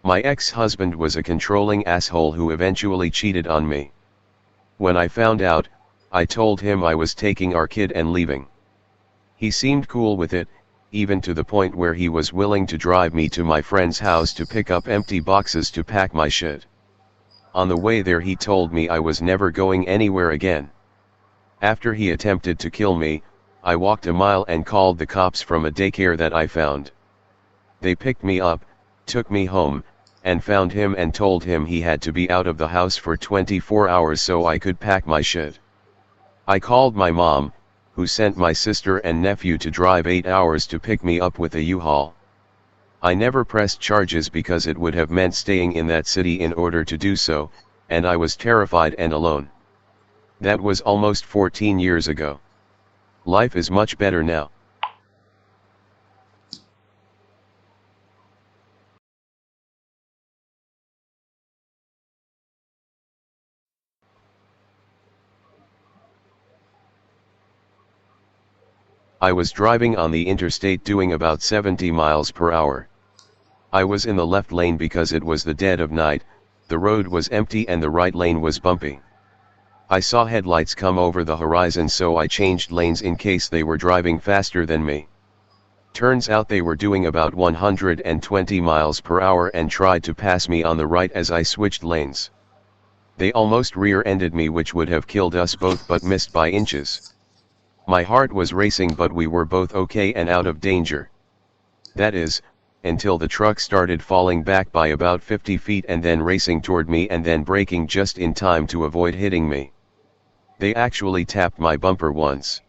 My ex-husband was a controlling asshole who eventually cheated on me. When I found out, I told him I was taking our kid and leaving. He seemed cool with it, even to the point where he was willing to drive me to my friend's house to pick up empty boxes to pack my shit. On the way there he told me I was never going anywhere again. After he attempted to kill me, I walked a mile and called the cops from a daycare that I found. They picked me up, took me home, and found him and told him he had to be out of the house for 24 hours so I could pack my shit. I called my mom, who sent my sister and nephew to drive 8 hours to pick me up with a U-Haul. I never pressed charges because it would have meant staying in that city in order to do so, and I was terrified and alone. That was almost 14 years ago. Life is much better now. I was driving on the interstate doing about 70 miles per hour. I was in the left lane because it was the dead of night, the road was empty and the right lane was bumpy. I saw headlights come over the horizon so I changed lanes in case they were driving faster than me. Turns out they were doing about 120 miles per hour and tried to pass me on the right as I switched lanes. They almost rear-ended me, which would have killed us both, but missed by inches. My heart was racing, but we were both okay and out of danger. That is, until the truck started falling back by about 50 feet and then racing toward me and then braking just in time to avoid hitting me. They actually tapped my bumper once.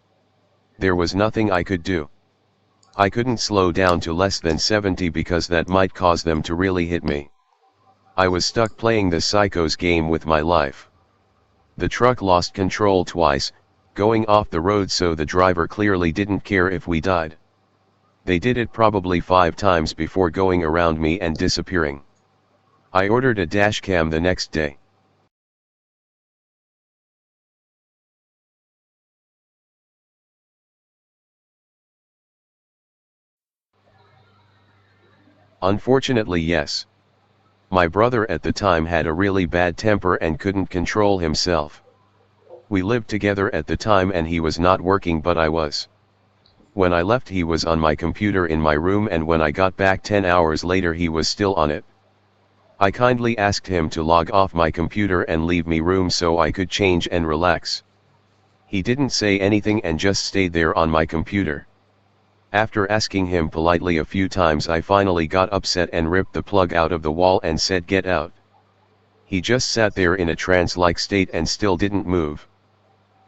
There was nothing I could do. I couldn't slow down to less than 70 because that might cause them to really hit me. I was stuck playing the psycho's game with my life. The truck lost control twice, going off the road, so the driver clearly didn't care if we died. They did it probably 5 times before going around me and disappearing. I ordered a dash cam the next day. Unfortunately, yes. My brother at the time had a really bad temper and couldn't control himself. We lived together at the time and he was not working, but I was. When I left he was on my computer in my room, and when I got back 10 hours later he was still on it. I kindly asked him to log off my computer and leave me room so I could change and relax. He didn't say anything and just stayed there on my computer. After asking him politely a few times, I finally got upset and ripped the plug out of the wall and said, "Get out." He just sat there in a trance-like state and still didn't move.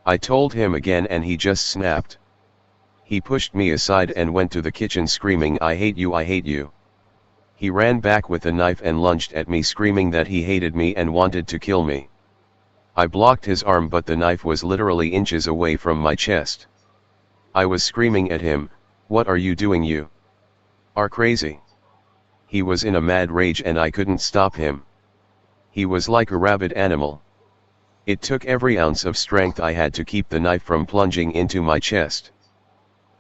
I told him again and he just snapped. He pushed me aside and went to the kitchen screaming, "I hate you, I hate you." He ran back with a knife and lunged at me, screaming that he hated me and wanted to kill me. I blocked his arm, but the knife was literally inches away from my chest. I was screaming at him, "What are you doing? You are crazy." He was in a mad rage and I couldn't stop him. He was like a rabid animal. It took every ounce of strength I had to keep the knife from plunging into my chest.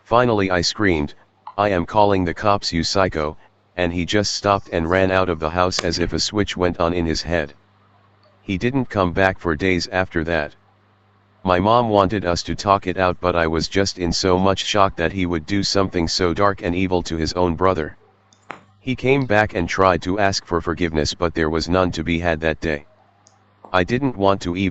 Finally I screamed, "I am calling the cops, you psycho," and he just stopped and ran out of the house as if a switch went on in his head. He didn't come back for days after that. My mom wanted us to talk it out, but I was just in so much shock that he would do something so dark and evil to his own brother. He came back and tried to ask for forgiveness, but there was none to be had that day. I didn't want to even